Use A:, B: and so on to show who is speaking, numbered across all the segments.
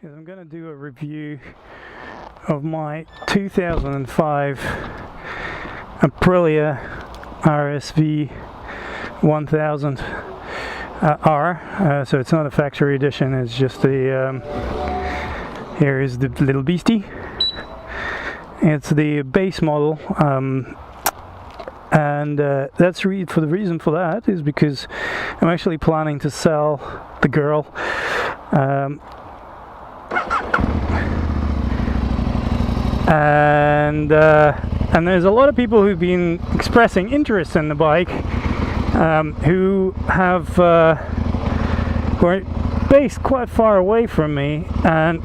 A: is I'm going to do a review of my 2005 Aprilia RSV1000R. So it's not a factory edition, it's just the here is the little beastie. It's the base model, and that's for the reason for that is because I'm actually planning to sell the girl. And there's a lot of people who've been expressing interest in the bike, who are based quite far away from me, and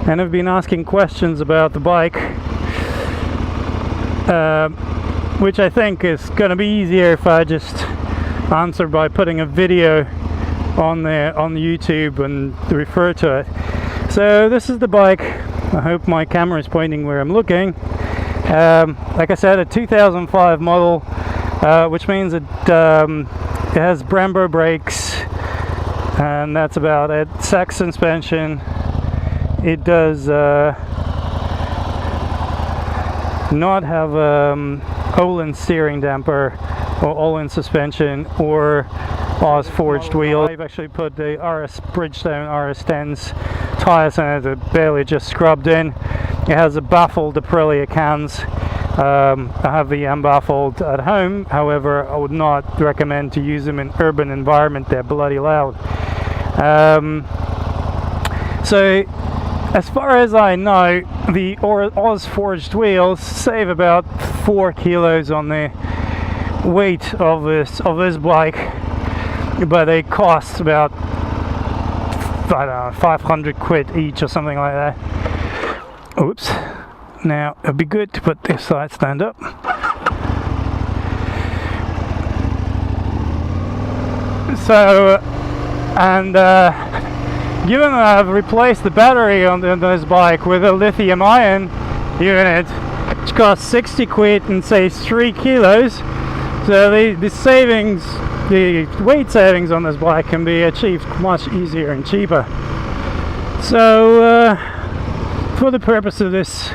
A: have been asking questions about the bike, which I think is going to be easier if I just answer by putting a video on the YouTube and refer to it. So this is the bike. I hope my camera is pointing where I'm looking. Like I said, a 2005 model, which means it has Brembo brakes, and that's about it. Circa suspension. It does not have Öhlins steering damper or Öhlins suspension or Oz forged wheel. I've actually put the Bridgestone RS10s tires in it, that barely just scrubbed in. It has a baffled Aprilia cans. I have the unbaffled at home, however I would not recommend to use them in urban environment, they're bloody loud. So as far as I know, the Oz forged wheels save about 4 kilos on the weight of this bike, but they cost about, I don't know, 500 quid each or something like that. Oops. Now it'd be good to put this side stand up. So, and given that I've replaced the battery on this bike with a lithium ion unit, which costs 60 quid and saves 3 kilos, so the savings, the weight savings on this bike can be achieved much easier and cheaper. So for the purpose of this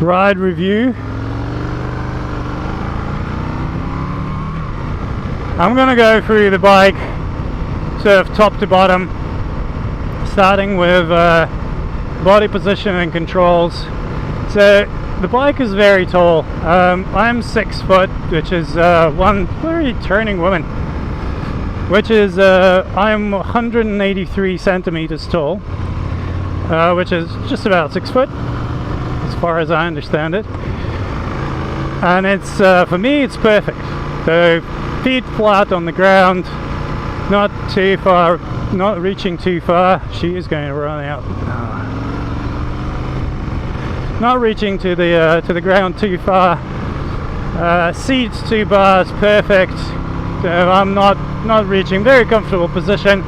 A: ride review, I'm going to go through the bike sort of top to bottom, starting with body position and controls. So the bike is very tall. I'm 6 foot, which is one very turning woman, which is I'm 183 centimeters tall, which is just about 6 foot as far as I understand it, and it's for me it's perfect. So feet flat on the ground, not too far, not reaching too far. She is going to run out. Not reaching to the ground too far. Seats 2 bars, perfect. So I'm not reaching, very comfortable position.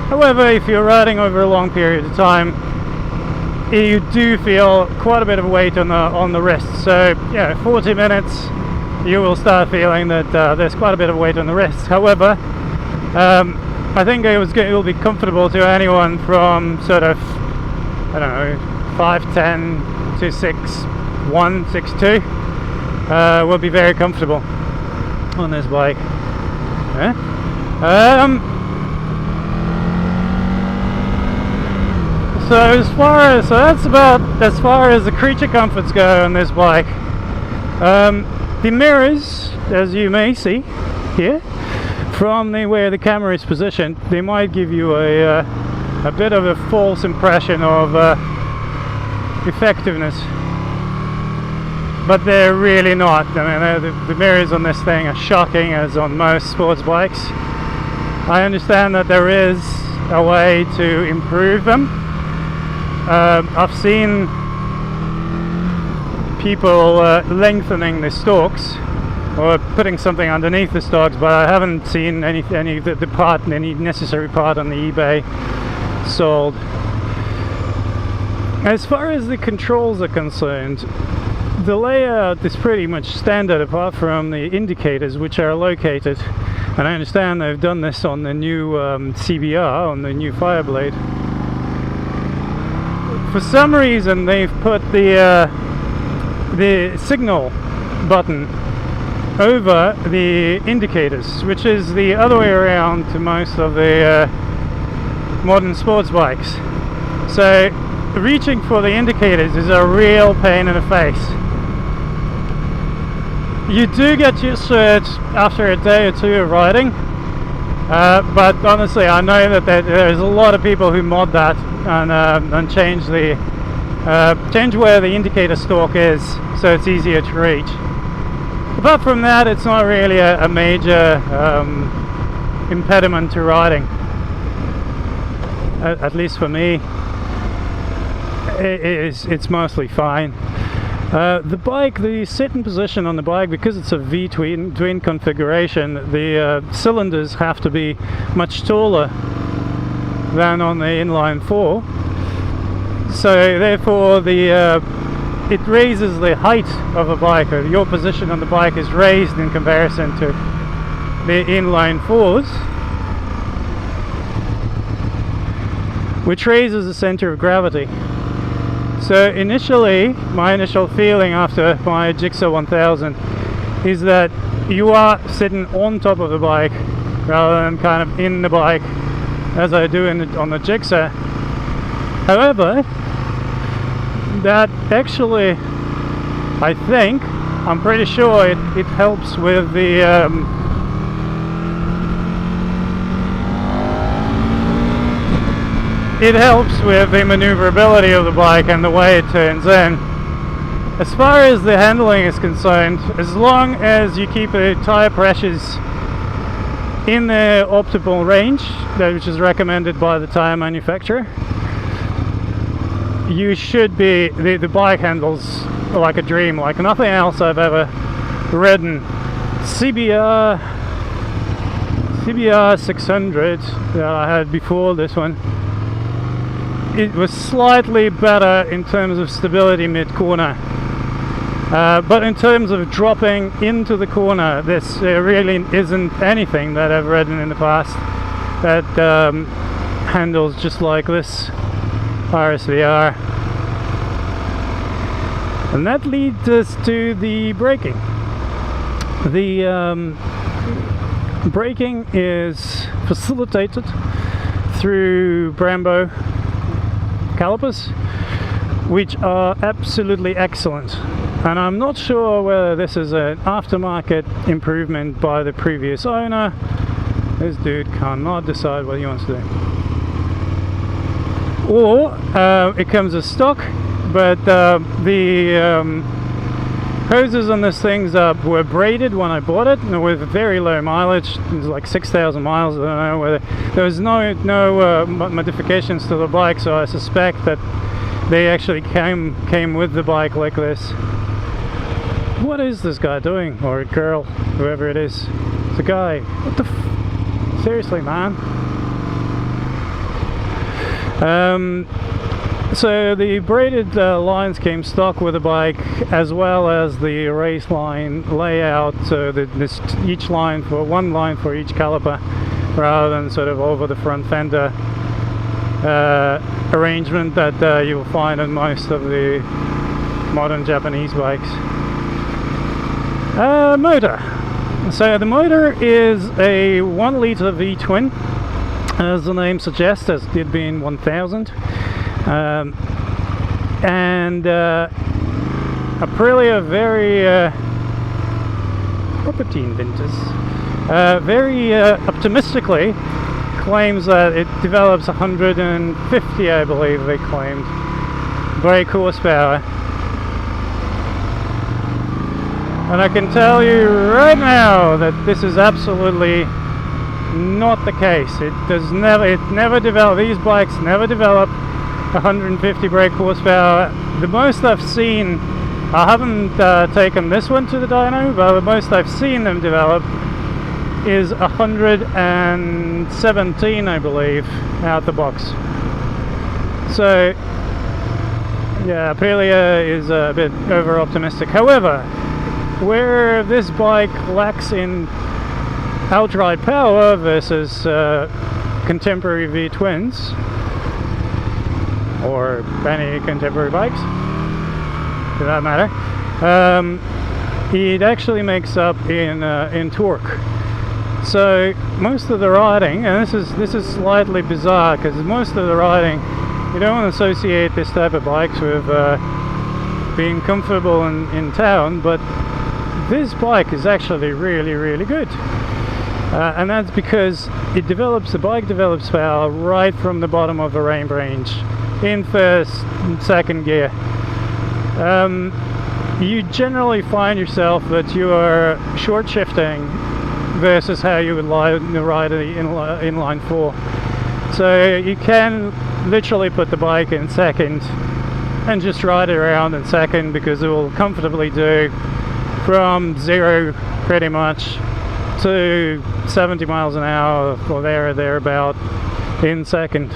A: However, if you're riding over a long period of time, you do feel quite a bit of weight on the wrists. So yeah, 40 minutes, you will start feeling that there's quite a bit of weight on the wrists. However, I think it will be comfortable to anyone from sort of, I don't know, 5'10" to 6'1", 6'2", will be very comfortable on this bike. Yeah. So that's about as far as the creature comforts go on this bike. The mirrors, as you may see here, from where the camera is positioned, they might give you a bit of a false impression of effectiveness, but they're really not. I mean, the mirrors on this thing are shocking, as on most sports bikes. I understand that there is a way to improve them. I've seen people lengthening the stalks or putting something underneath the stalks, but I haven't seen any necessary part on the eBay sold. As far as the controls are concerned, the layout is pretty much standard apart from the indicators, which are located, and I understand they've done this on the new CBR, on the new Fireblade. for some reason they've put the signal button over the indicators, which is the other way around to most of the modern sports bikes. So reaching for the indicators is a real pain in the face. You do get used to it after a day or two of riding, but honestly I know that there's a lot of people who mod that and change where the indicator stalk is so it's easier to reach. Apart from that, it's not really a major impediment to riding, at least for me. It's mostly fine. The bike, the sitting position on the bike, because it's a V-twin configuration, the cylinders have to be much taller than on the inline 4. So therefore it raises the height of a bike, or your position on the bike is raised in comparison to the inline 4s, which raises the center of gravity. So initially, my initial feeling after my Gixxer 1000 is that you are sitting on top of the bike rather than kind of in the bike as I do on the Gixxer. However, that actually, I'm pretty sure it helps with the maneuverability of the bike and the way it turns in. As far as the handling is concerned, as long as you keep the tire pressures in the optimal range, which is recommended by the tire manufacturer, you should be, the bike handles like a dream, like nothing else I've ever ridden. CBR 600 that I had before this one, it was slightly better in terms of stability mid-corner, but in terms of dropping into the corner, this really isn't anything that I've ridden in the past that handles just like this RSVR. And that leads us to the braking. The braking is facilitated through Brembo calipers, which are absolutely excellent. And I'm not sure whether this is an aftermarket improvement by the previous owner. This dude cannot decide what he wants to do. Or it comes as stock, but the hoses on this thing were braided when I bought it, and with very low mileage. It was like 6,000 miles. I don't know whether there was no modifications to the bike, so I suspect that they actually came with the bike like this. What is this guy doing, or girl, whoever it is? It's a guy. What the seriously, man? So the braided lines came stock with the bike, as well as the race line layout, so that each line for one line for each caliper, rather than sort of over the front fender arrangement that you will find on most of the modern Japanese bikes. Motor. So the motor is a 1 litre V-twin, as the name suggests, as did be in 1000. And Aprilia very property inventors very optimistically claims that it develops 150, I believe they claimed, brake horsepower. And I can tell you right now that this is absolutely not the case. It never develop. These bikes never develop 150 brake horsepower. The most I've seen, I haven't taken this one to the dyno, but the most I've seen them develop is 117, I believe, out the box. So yeah, Aprilia is a bit over optimistic. However, where this bike lacks in outright power versus contemporary V-twins, or any contemporary bikes, for that matter, it actually makes up in torque. So most of the riding, and this is slightly bizarre, because most of the riding, you don't want to associate this type of bikes with being comfortable in town, but this bike is actually really, really good. And that's because the bike develops power right from the bottom of the ramp range, in first and second gear. You generally find yourself that you are short shifting versus how you would ride the inline 4. So you can literally put the bike in second and just ride it around in second, because it will comfortably do from 0 pretty much to 70 miles an hour or thereabout in second.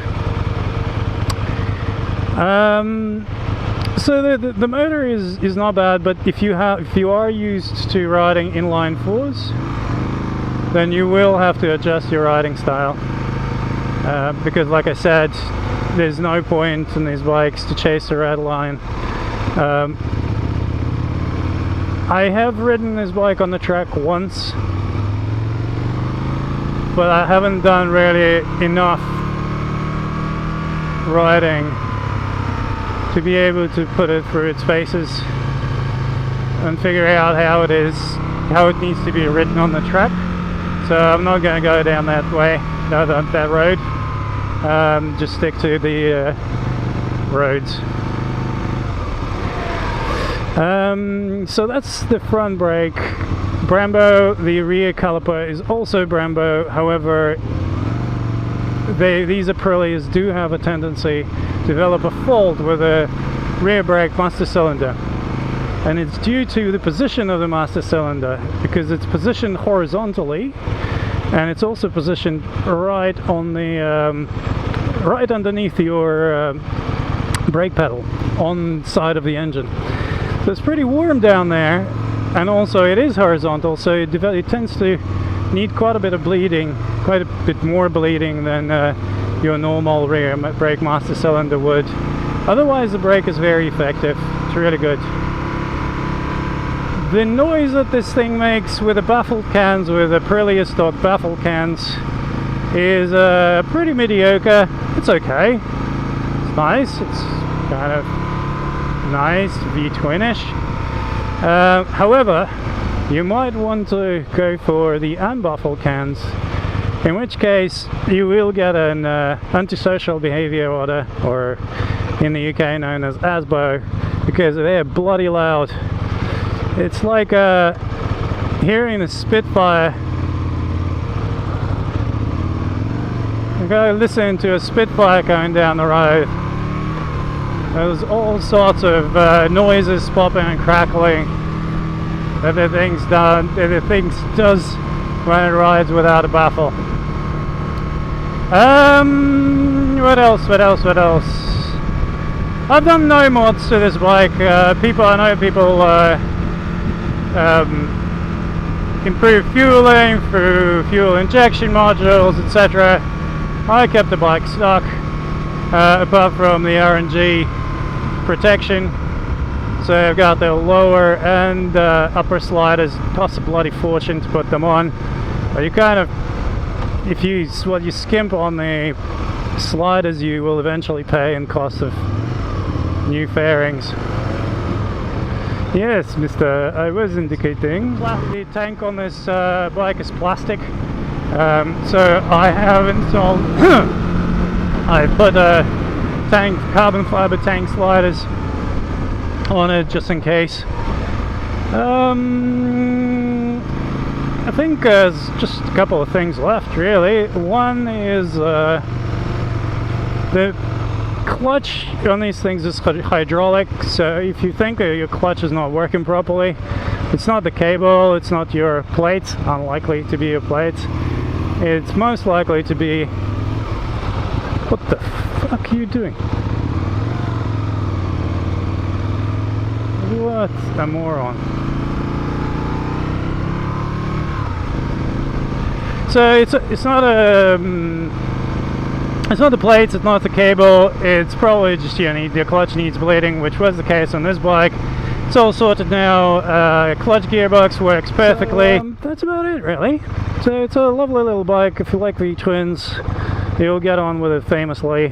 A: So the motor is not bad, but if you are used to riding inline 4s, then you will have to adjust your riding style, because like I said, there's no point in these bikes to chase a red line. I have ridden this bike on the track once, but I haven't done really enough riding to be able to put it through its paces and figure out how it needs to be ridden on the track. So I'm not going to go down that way, that road. Just stick to the roads. So that's the front brake. Brembo, the rear caliper is also Brembo. However, these Aprilias do have a tendency to develop a fault with a rear brake master cylinder, and it's due to the position of the master cylinder, because it's positioned horizontally, and it's also positioned right on the right underneath your brake pedal on the side of the engine. So it's pretty warm down there, and also it is horizontal, so it tends to need quite a bit of bleeding, quite a bit more bleeding than your normal rear brake master cylinder would. Otherwise the brake is very effective, it's really good. The noise that this thing makes with the baffled cans, with Aprilia stock baffled cans, is pretty mediocre. It's okay, it's nice, it's kind of nice, V-twin-ish. However, you might want to go for the unbaffled cans, in which case you will get an antisocial behaviour order, or in the UK known as ASBO, because they're bloody loud. It's like hearing a Spitfire. You go listen to a Spitfire going down the road. There's all sorts of noises popping and crackling that the thing does when it rides without a baffle. What else? I've done no mods to this bike. I know people improve fueling through fuel injection modules, etc. I kept the bike stock, apart from the RNG protection. So I've got the lower and upper sliders. Costs a bloody fortune to put them on, but you kind of, if you skimp on the sliders, you will eventually pay in cost of new fairings. Yes, Mr. I was indicating. The tank on this bike is plastic, so I have installed I put carbon fiber tank sliders on it just in case. I think there's just a couple of things left, really. One is the clutch on these things is hydraulic, so if you think that your clutch is not working properly, it's not the cable, it's not your plate, unlikely to be your plate. It's most likely to be... What the fuck are you doing? What a moron. So it's not a It's not the plates, it's not the cable, it's probably just, you know, the clutch needs bleeding, which was the case on this bike. It's all sorted now, clutch gearbox works perfectly. So, that's about it really. So it's a lovely little bike. If you like the twins, you'll get on with it famously.